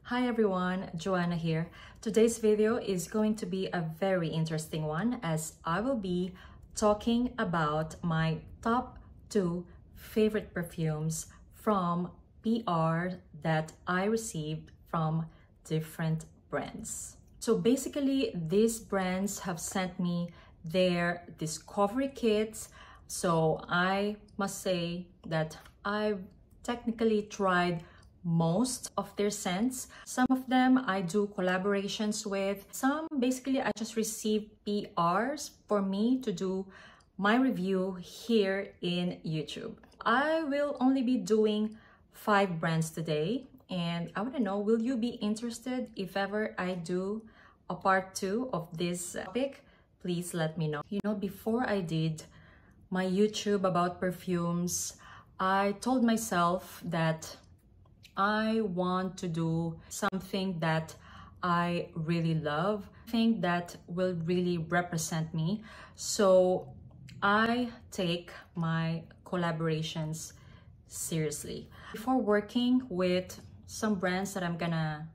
Hi everyone, Joanna here. Today's video is going to be a very interesting one as I will be talking about my top 2 favorite perfumes from PR that I received from different brands. So basically, these brands have sent me their discovery kits. So I must say that I've technically tried most of their scents. Some of them I do collaborations with. Some basically I just receive PRs for me to do my review here in YouTube. I will only be doing 5 brands today, and I want to know, will you be interested if ever I do a part 2 of this topic? Please let me know. You know, before I did my YouTube about perfumes, I told myself that I want to do something that I really love, something that will really represent me. So I take my collaborations seriously. Before working with some brands that I'm gonna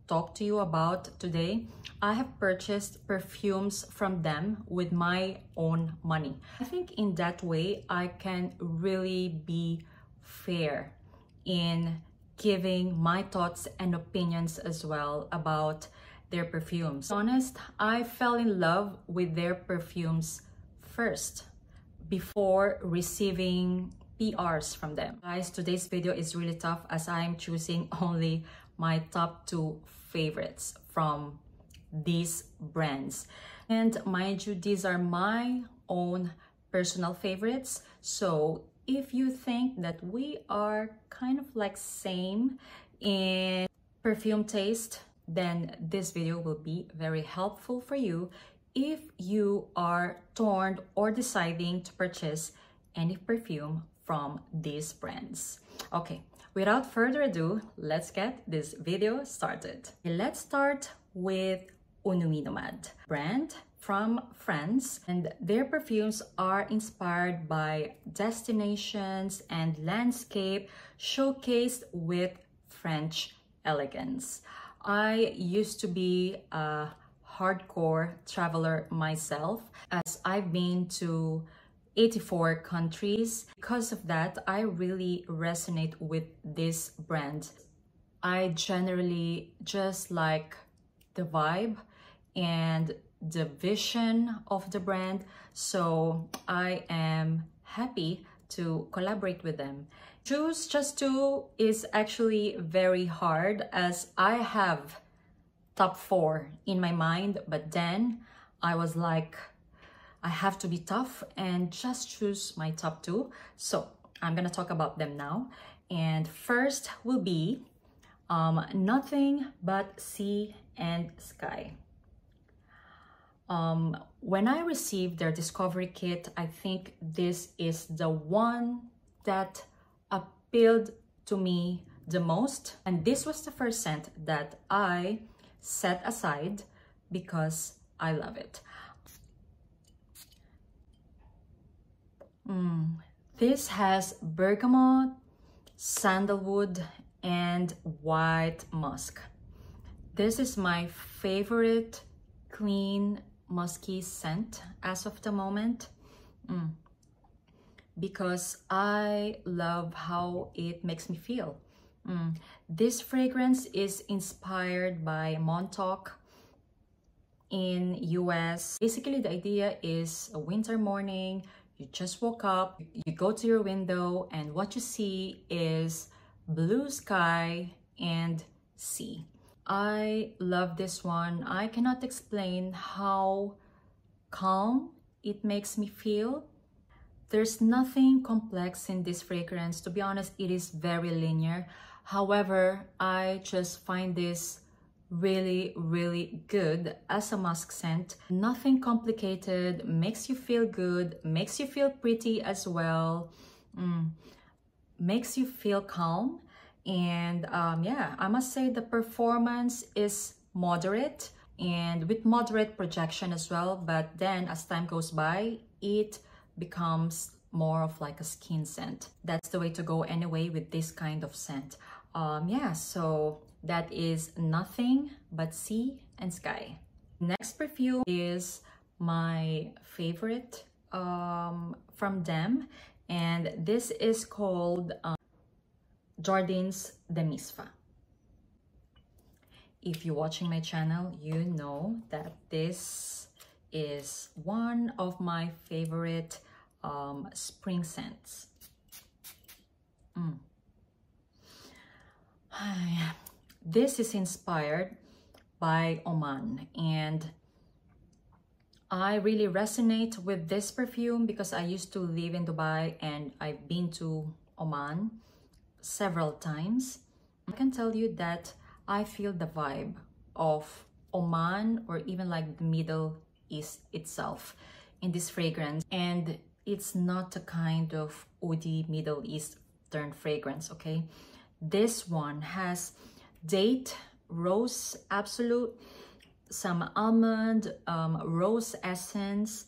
talk to you about today, I have purchased perfumes from them with my own money. I think in that way, I can really be fair in giving my thoughts and opinions as well about their perfumes. To be honest, I fell in love with their perfumes first before receiving PRs from them. Guys, today's video is really tough as I'm choosing only my top 2 favorites from these brands. And mind you, these are my own personal favorites. So if you think that we are kind of like same in perfume taste, then this video will be very helpful for you if you are torn or deciding to purchase any perfume from these brands. Okay, without further ado, let's get this video started. Let's start with Nuit Nomade brand from France, and their perfumes are inspired by destinations and landscape showcased with French elegance. I used to be a hardcore traveler myself as I've been to 84 countries. Because of that, I really resonate with this brand. I generally just like the vibe and the vision of the brand, so I am happy to collaborate with them. Choose just 2 is actually very hard as I have top 4 in my mind, but then I was like, I have to be tough and just choose my top 2. So I'm gonna talk about them now. And first will be Nothing But Sea and Sky. When I received their discovery kit, I think this is the one that appealed to me the most. And this was the first scent that I set aside because I love it. This has bergamot, sandalwood, and white musk. This is my favorite clean musky scent as of the moment, because I love how it makes me feel. This fragrance is inspired by Montauk in US. Basically, the idea is a winter morning, you just woke up, you go to your window, and what you see is blue sky and sea. I love this one. I cannot explain how calm it makes me feel. There's nothing complex in this fragrance. To be honest, it is very linear. However, I just find this really, really good as a musk scent. Nothing complicated, makes you feel good, makes you feel pretty as well, makes you feel calm. And yeah, I must say the performance is moderate and with moderate projection as well, but then as time goes by, it becomes more of like a skin scent. That's the way to go anyway with this kind of scent. Yeah, so that is Nothing But Sea and Sky. Next perfume is my favorite from them, and this is called Jardins de Misfa. If you're watching my channel, you know that this is one of my favorite spring scents. This is inspired by Oman, and I really resonate with this perfume because I used to live in Dubai and I've been to Oman several times. I can tell you that I feel the vibe of Oman, or even like the Middle East itself, in this fragrance. And it's not a kind of woody Middle Eastern fragrance, okay? This one has date, rose absolute, some almond, rose essence,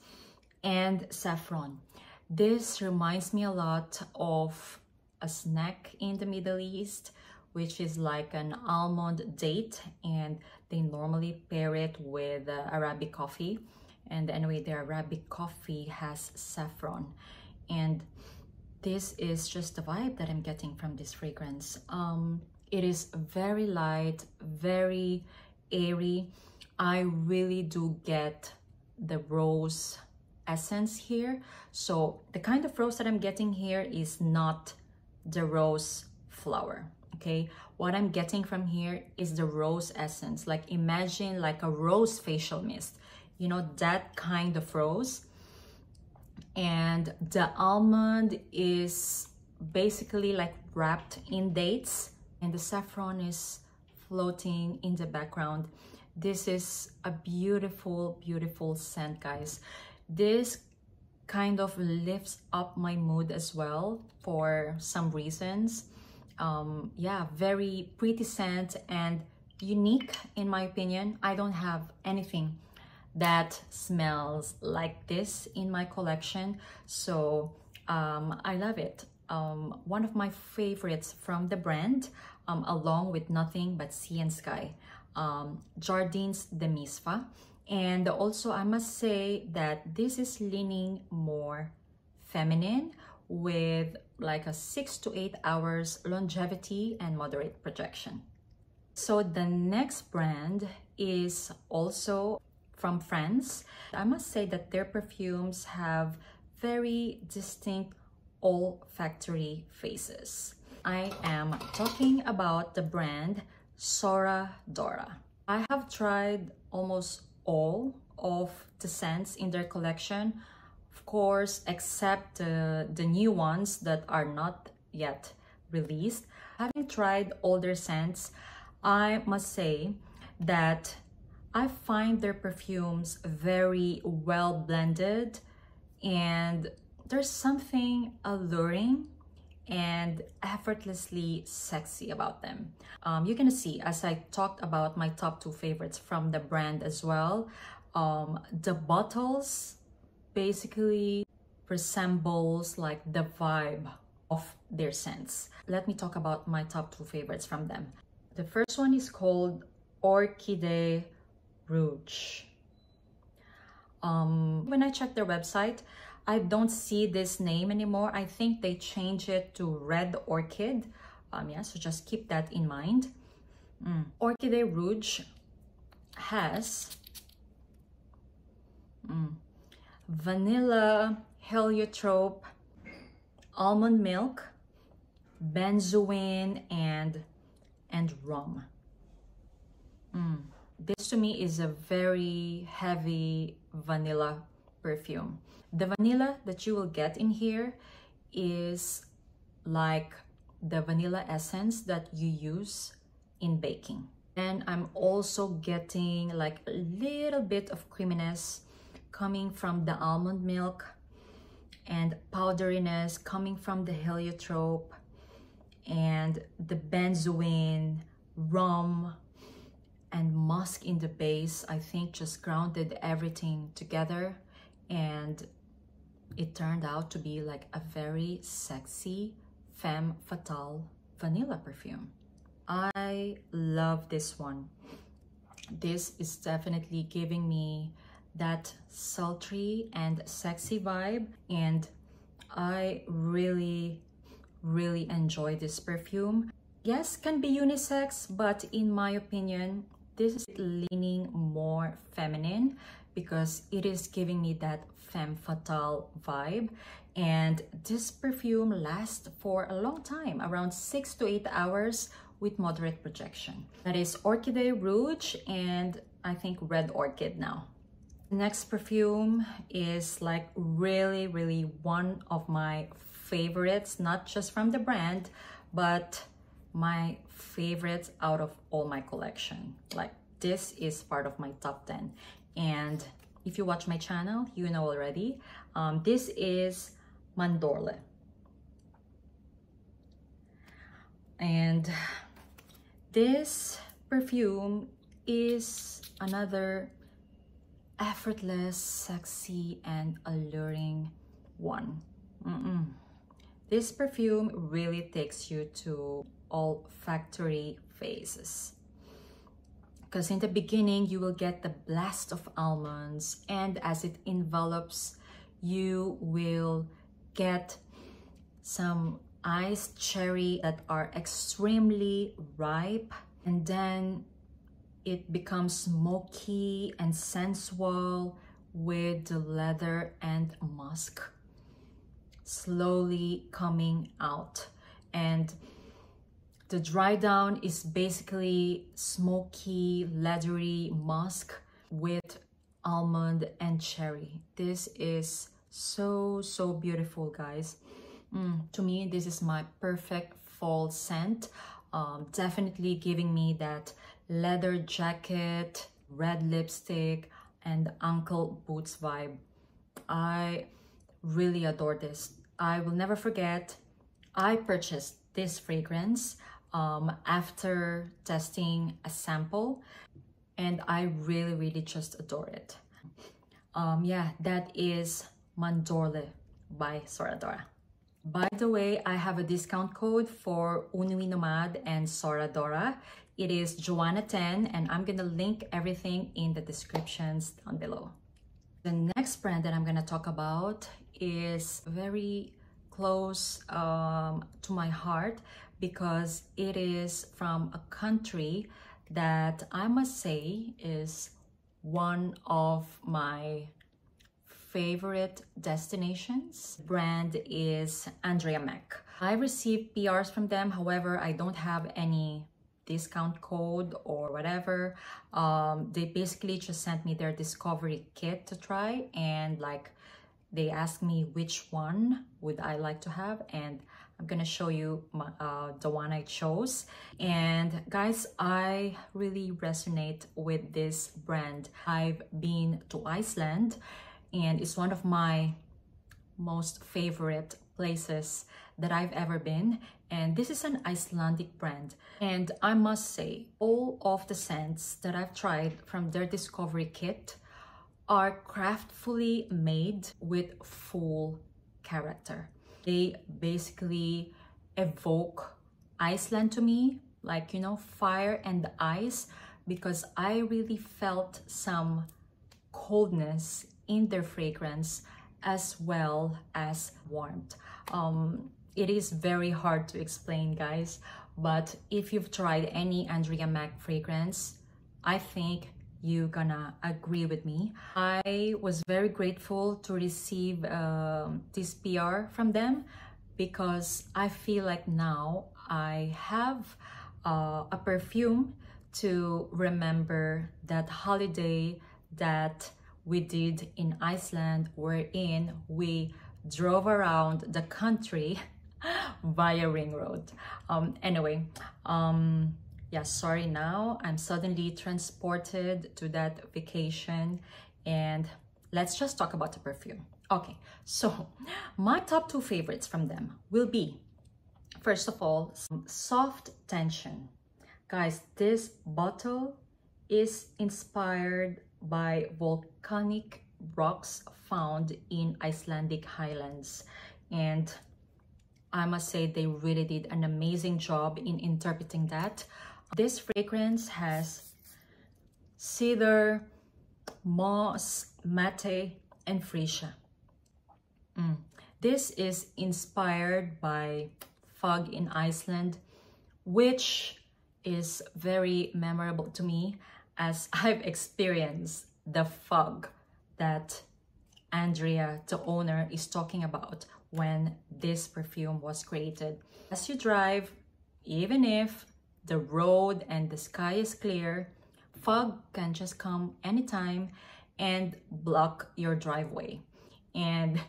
and saffron. This reminds me a lot of a snack in the Middle East, which is like an almond date, and they normally pair it with Arabic coffee. And anyway, the Arabic coffee has saffron, and this is just the vibe that I'm getting from this fragrance. It is very light, very airy. I really do get the rose essence here. So the kind of rose that I'm getting here is not the rose flower, okay? What I'm getting from here is the rose essence. Like, imagine like a rose facial mist, you know, that kind of rose. And the almond is basically like wrapped in dates, and the saffron is floating in the background. This is a beautiful, beautiful scent, guys. This kind of lifts up my mood as well for some reasons. Yeah, very pretty scent and unique in my opinion. I don't have anything that smells like this in my collection, so I love it. One of my favorites from the brand, along with Nothing But Sea and Sky, Jardins de Misfa. And also I must say that this is leaning more feminine, with like a 6 to 8 hours longevity and moderate projection. So the next brand is also from France. I must say that their perfumes have very distinct olfactory faces. I am talking about the brand Sora Dora. I have tried almost all of the scents in their collection, of course, except the new ones that are not yet released. Having tried all their scents, I must say that I find their perfumes very well blended, and there's something alluring and effortlessly sexy about them. You're gonna see as I talked about my top 2 favorites from the brand as well. The bottles basically resembles like the vibe of their scents. Let me talk about my top 2 favorites from them. The first one is called Orchidée Rouge. When I checked their website, I don't see this name anymore. I think they changed it to Red Orchid. Yeah, so just keep that in mind. Orchidée Rouge has vanilla, heliotrope, almond milk, benzoin, and rum. This to me is a very heavy vanilla perfume. The vanilla that you will get in here is like the vanilla essence that you use in baking. And I'm also getting like a little bit of creaminess coming from the almond milk, and powderiness coming from the heliotrope, and the benzoin, rum, and musk in the base. I think just grounded everything together, and it turned out to be like a very sexy femme fatale vanilla perfume. I love this one. This is definitely giving me that sultry and sexy vibe, and I really enjoy this perfume. Yes, can be unisex, but in my opinion, this is leaning more feminine because it is giving me that femme fatale vibe. And this perfume lasts for a long time, around 6 to 8 hours with moderate projection. That is Orchidée Rouge and I think Red Orchid now. The next perfume is like really one of my favorites, not just from the brand, but my favorites out of all my collection. Like, this is part of my top 10. And if you watch my channel, you know already. This is Mandorle. And this perfume is another effortless, sexy, and alluring one. This perfume really takes you to olfactory phases. Because in the beginning, you will get the blast of almonds, and as it envelops, you will get some iced cherry that are extremely ripe, and then it becomes smoky and sensual with the leather and musk slowly coming out. And the dry down is basically smoky, leathery musk with almond and cherry. This is so beautiful, guys. To me, this is my perfect fall scent. Definitely giving me that leather jacket, red lipstick, and ankle boots vibe. I really adore this. I will never forget, I purchased this fragrance after testing a sample, and I really just adore it. Yeah, that is Mandorle by Dora. By the way, I have a discount code for Nuit Nomade and Dora. It is Joanna10, and I'm gonna link everything in the descriptions down below. The next brand that I'm gonna talk about is very close to my heart because it is from a country that I must say is one of my favorite destinations. The brand is Andrea Mac. I received PRs from them, however, I don't have any discount code or whatever. They basically just sent me their discovery kit to try, and like they asked me which one would I like to have, and I'm gonna show you the one I chose. And guys, I really resonate with this brand. I've been to Iceland, and it's one of my most favorite places that I've ever been. And this is an Icelandic brand. And I must say, all of the scents that I've tried from their discovery kit are craftfully made with full character. They basically evoke Iceland to me, like, you know, fire and ice, because I really felt some coldness in their fragrance as well as warmth. It is very hard to explain, guys, but if you've tried any Andrea Mac fragrance, I think you're gonna agree with me. I was very grateful to receive this PR from them because I feel like now I have a perfume to remember that holiday that we did in Iceland, wherein we drove around the country via Ring Road. Anyway, yeah, sorry, now I'm suddenly transported to that vacation, and let's just talk about the perfume. Okay, so my top 2 favorites from them will be, first of all, Soft Tension. Guys, this bottle is inspired by volcanic rocks found in Icelandic highlands. And I must say they really did an amazing job in interpreting that. This fragrance has cedar, moss, mate, and freesia. This is inspired by fog in Iceland, which is very memorable to me as I've experienced the fog that Andrea, the owner, is talking about when this perfume was created. As you drive, even if the road and the sky is clear, fog can just come anytime and block your driveway. And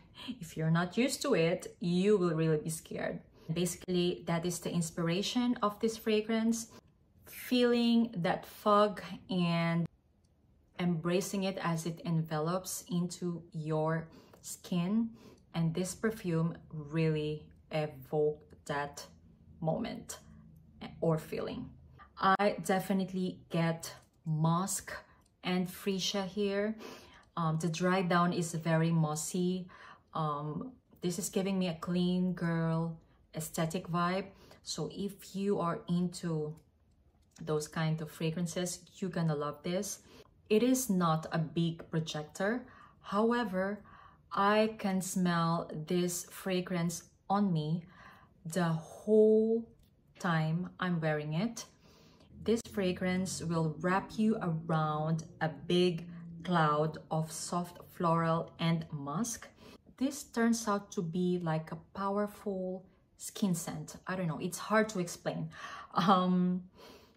if you're not used to it, you will really be scared. Basically, that is the inspiration of this fragrance. Feeling that fog and embracing it as it envelops into your skin. And this perfume really evoked that moment or feeling. I definitely get musk and freesia here. The dry down is very mossy. This is giving me a clean girl aesthetic vibe. So if you are into those kind of fragrances, you're gonna love this. It is not a big projector. However, I can smell this fragrance on me the whole time I'm wearing it. This fragrance will wrap you around a big cloud of soft floral and musk. This turns out to be like a powerful skin scent. I don't know, it's hard to explain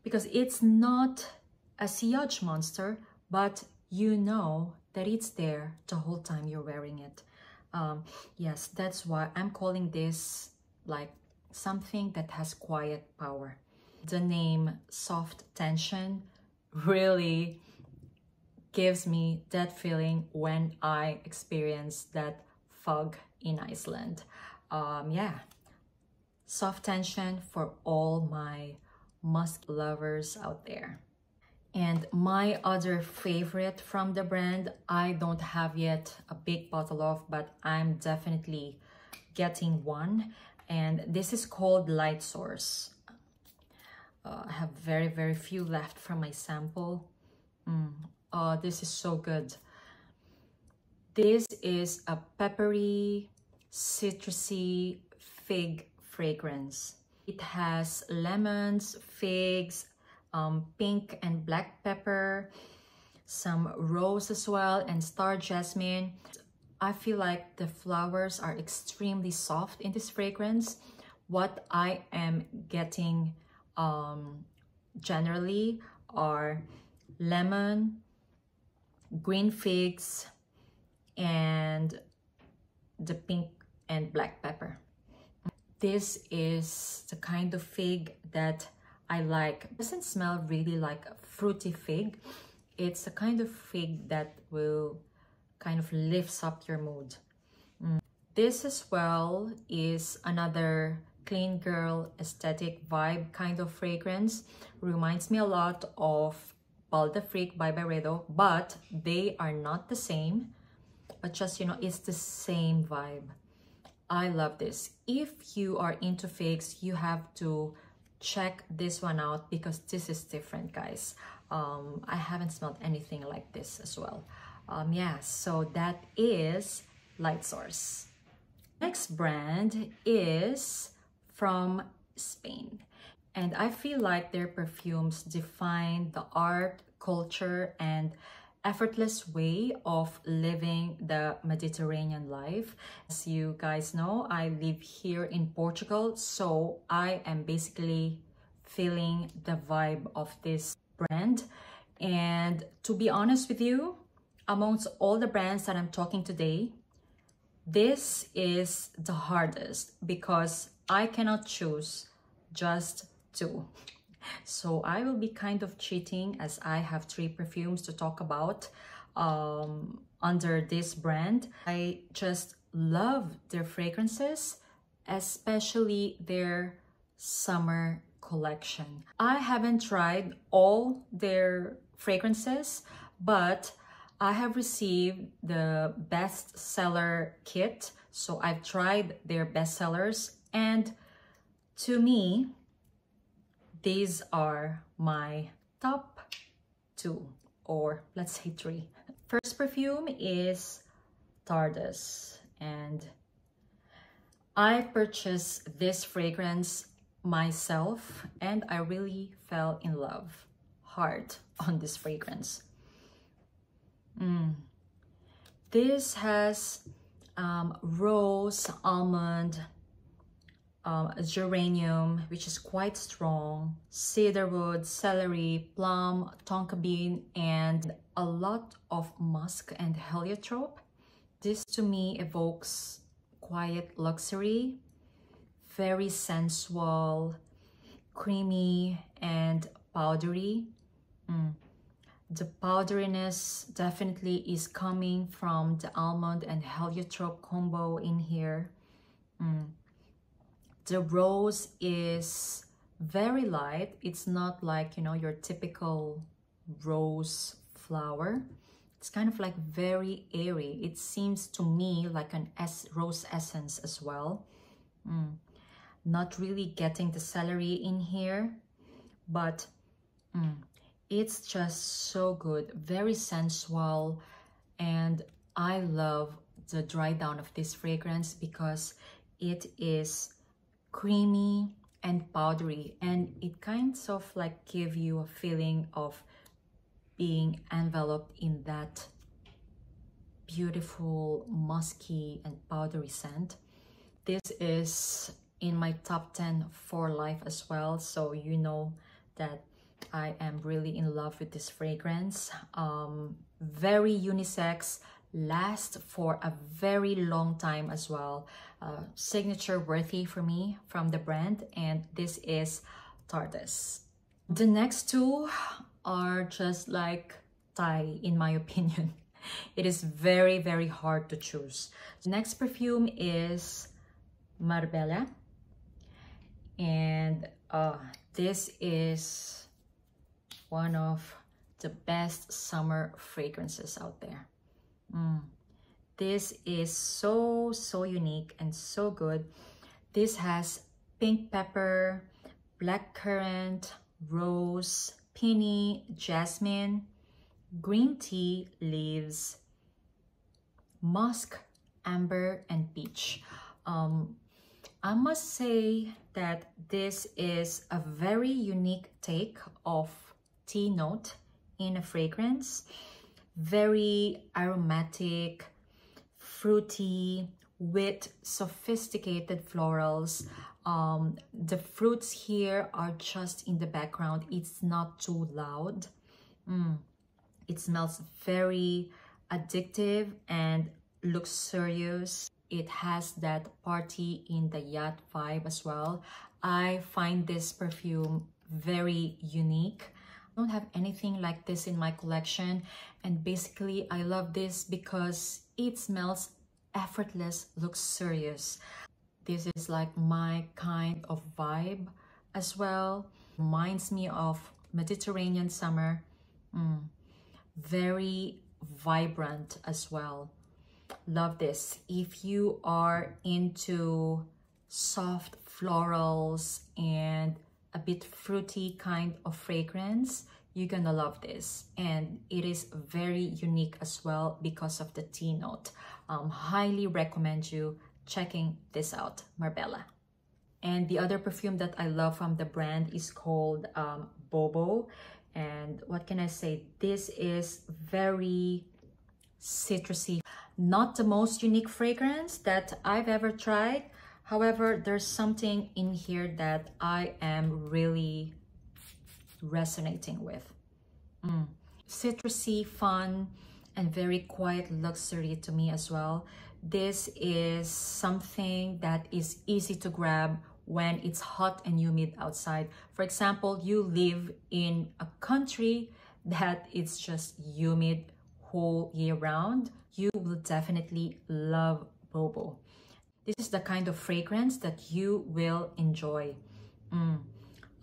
because it's not a sillage monster, but you know that it's there the whole time you're wearing it. Yes, that's why I'm calling this like something that has quiet power. The name Soft Tension really gives me that feeling when I experience that fog in Iceland. Yeah, Soft Tension for all my musk lovers out there. And my other favorite from the brand, I don't have yet a big bottle of, but I'm definitely getting one. And this is called Lightsource. I have very few left from my sample. Oh, this is so good. This is a peppery, citrusy fig fragrance. It has lemons, figs, pink and black pepper, some rose as well, and star jasmine. I feel like the flowers are extremely soft in this fragrance. What I am getting generally are lemon, green figs, and the pink and black pepper. This is the kind of fig that I like. It doesn't smell really like a fruity fig. It's a kind of fig that will kind of lifts up your mood. This as well is another clean girl aesthetic vibe kind of fragrance. Reminds me a lot of Balda Freak by Byredo, but they are not the same. But just, you know, it's the same vibe. I love this. If you are into figs, you have to check this one out because this is different, guys. I haven't smelled anything like this as well. Yeah, so that is Lightsource. Next brand is from Spain, and I feel like their perfumes define the art, culture, and effortless way of living the Mediterranean life. As you guys know, I live here in Portugal, so I am basically feeling the vibe of this brand. And to be honest with you, amongst all the brands that I'm talking today, this is the hardest because I cannot choose just two. So I will be kind of cheating as I have 3 perfumes to talk about under this brand. I just love their fragrances, especially their summer collection. I haven't tried all their fragrances, but I have received the bestseller kit, so I've tried their bestsellers, and to me, these are my top 2, or let's say 3. First perfume is Tardes, and I purchased this fragrance myself and I really fell in love hard on this fragrance. This has rose, almond, geranium, which is quite strong, cedarwood, celery, plum, tonka bean, and a lot of musk and heliotrope. This to me evokes quiet luxury, very sensual, creamy, and powdery. The powderiness definitely is coming from the almond and heliotrope combo in here. The rose is very light. It's not like, you know, your typical rose flower. It's kind of like very airy. It seems to me like an rose essence as well. Not really getting the celery in here, but it's just so good, very sensual, and I love the dry down of this fragrance because it is creamy and powdery, and it kind of like give you a feeling of being enveloped in that beautiful musky and powdery scent. This is in my top 10 for life as well, so you know that I am really in love with this fragrance. Very unisex, lasts for a very long time as well. Signature worthy for me from the brand, and this is Tardes. The next 2 are just like tie in my opinion. It is very, very hard to choose. The next perfume is Marbella, and this is one of the best summer fragrances out there. This is so unique and so good. This has pink pepper, blackcurrant, rose, peony, jasmine, green tea leaves, musk, amber, and peach. I must say that this is a very unique take of tea note in a fragrance. Very aromatic, fruity, with sophisticated florals. The fruits here are just in the background. It's not too loud. It smells very addictive and luxurious. It has that party in the yacht vibe as well. I find this perfume very unique. I don't have anything like this in my collection, and basically I love this because it smells effortless, luxurious. This is like my kind of vibe as well. Reminds me of Mediterranean summer. Very vibrant as well. Love this. If you are into soft florals and a bit fruity kind of fragrance, you're gonna love this. And it is very unique as well because of the tea note. Highly recommend you checking this out, Marbella. And the other perfume that I love from the brand is called Bobo. And what can I say? This is very citrusy. Not the most unique fragrance that I've ever tried. However, there's something in here that I am really resonating with. Citrusy, fun, and very quiet luxury to me as well. This is something that is easy to grab when it's hot and humid outside. For example, you live in a country that it's just humid whole year round. You will definitely love Bobo. This is the kind of fragrance that you will enjoy.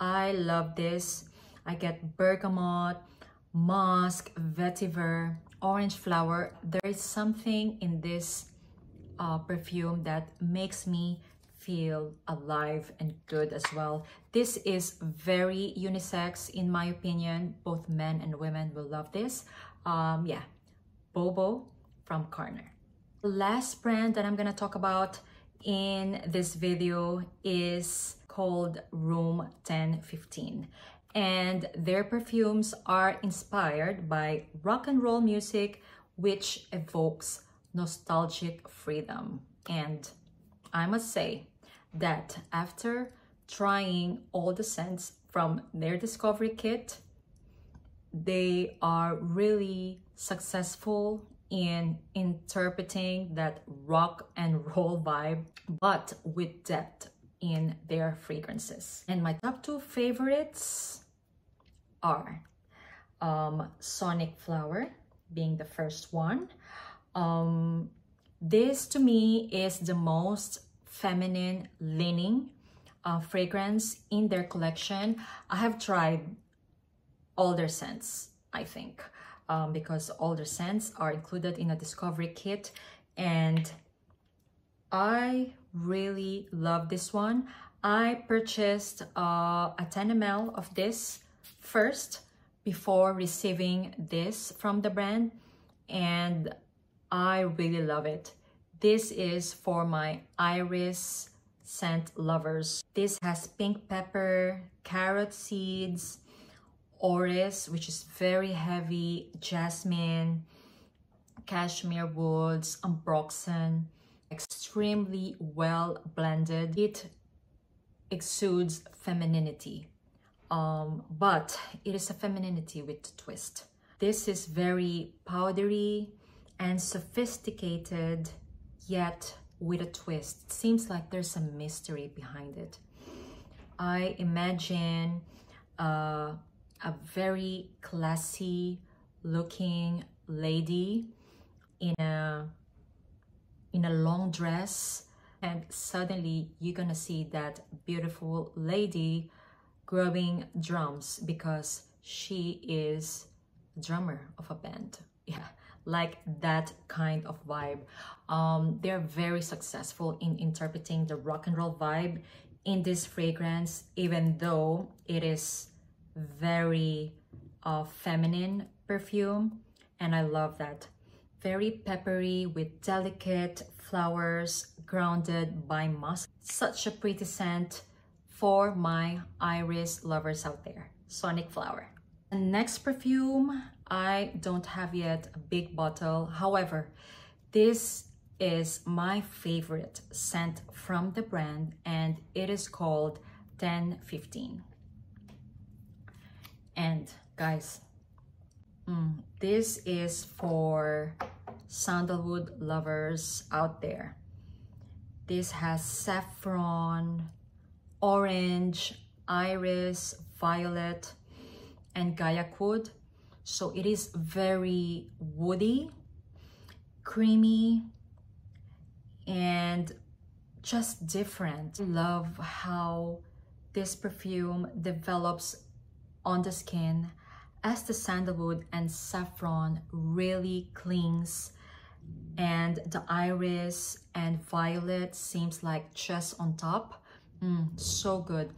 I love this. I get bergamot, musk, vetiver, orange flower. There is something in this perfume that makes me feel alive and good as well. This is very unisex in my opinion. Both men and women will love this. Yeah, Bobo from Carner. The last brand that I'm gonna talk about in this video is called Room1015, and their perfumes are inspired by rock and roll music, which evokes nostalgic freedom. And I must say that after trying all the scents from their discovery kit, they are really successful in interpreting that rock and roll vibe, but with depth in their fragrances. And my top two favorites are Sonic Flower being the first one. This to me is the most feminine leaning fragrance in their collection. I have tried all their scents, I think, because all their scents are included in a discovery kit, and I really love this one. I purchased a 10 ml of this first before receiving this from the brand, and I really love it. This is for my iris scent lovers. This has pink pepper, carrot seeds, orris, which is very heavy, jasmine, cashmere woods, ambroxan, extremely well blended. It exudes femininity, but it is a femininity with a twist. This is very powdery and sophisticated, yet with a twist. It seems like there's a mystery behind it. I imagine a very classy looking lady in a long dress, and suddenly you're gonna see that beautiful lady growing drums because she is a drummer of a band. Yeah, like that kind of vibe. They're very successful in interpreting the rock and roll vibe in this fragrance, even though it is very feminine perfume, and I love that. Very peppery with delicate flowers grounded by musk. Such a pretty scent for my iris lovers out there. Sonic Flower. The next perfume, I don't have yet a big bottle. However, this is my favorite scent from the brand, and it is called 1015. And guys, this is for sandalwood lovers out there. This has saffron, orange, iris, violet, and gaiac wood. So it is very woody, creamy, and just different. I love how this perfume develops on the skin as the sandalwood and saffron really clings, and the iris and violet seems like just on top. So good.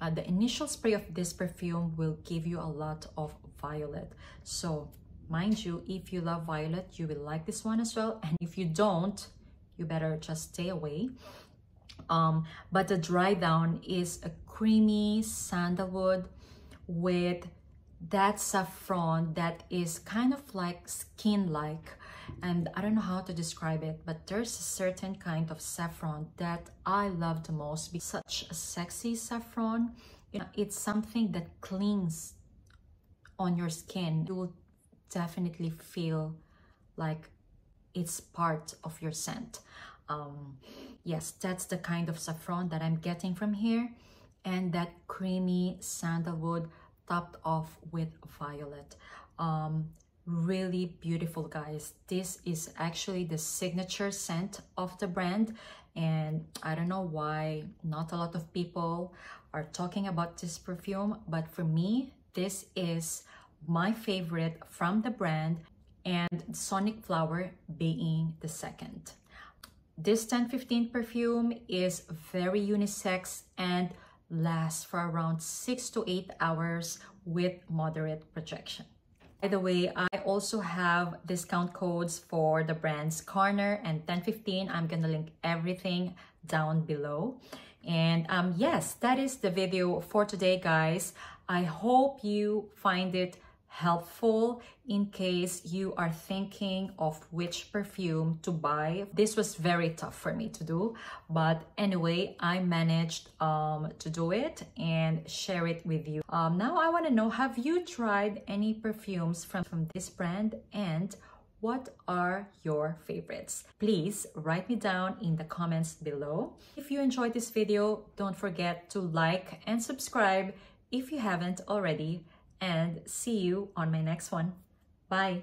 The initial spray of this perfume will give you a lot of violet. So mind you, if you love violet, you will like this one as well. And if you don't, you better just stay away. But the dry down is a creamy sandalwood with that saffron that is kind of like skin-like, and I don't know how to describe it, but there's a certain kind of saffron that I love the most. It's such a sexy saffron. You know, it's something that clings on your skin. You will definitely feel like it's part of your scent. Yes, that's the kind of saffron that I'm getting from here, and that creamy sandalwood topped off with violet. Really beautiful, guys. This is actually the signature scent of the brand, and I don't know why not a lot of people are talking about this perfume, but for me, this is my favorite from the brand. and Sonic Flower being the second. This 1015 perfume is very unisex and lasts for around 6 to 8 hours with moderate projection. By the way, I also have discount codes for the brands Carner and 1015. I'm gonna link everything down below. And yes, that is the video for today, guys. I hope you find it helpful in case you are thinking of which perfume to buy. This was very tough for me to do, but anyway, I managed to do it and share it with you. Now I want to know, have you tried any perfumes from this brand, and what are your favorites? Please write me down in the comments below. If you enjoyed this video, don't forget to like and subscribe if you haven't already, and see you on my next one. Bye.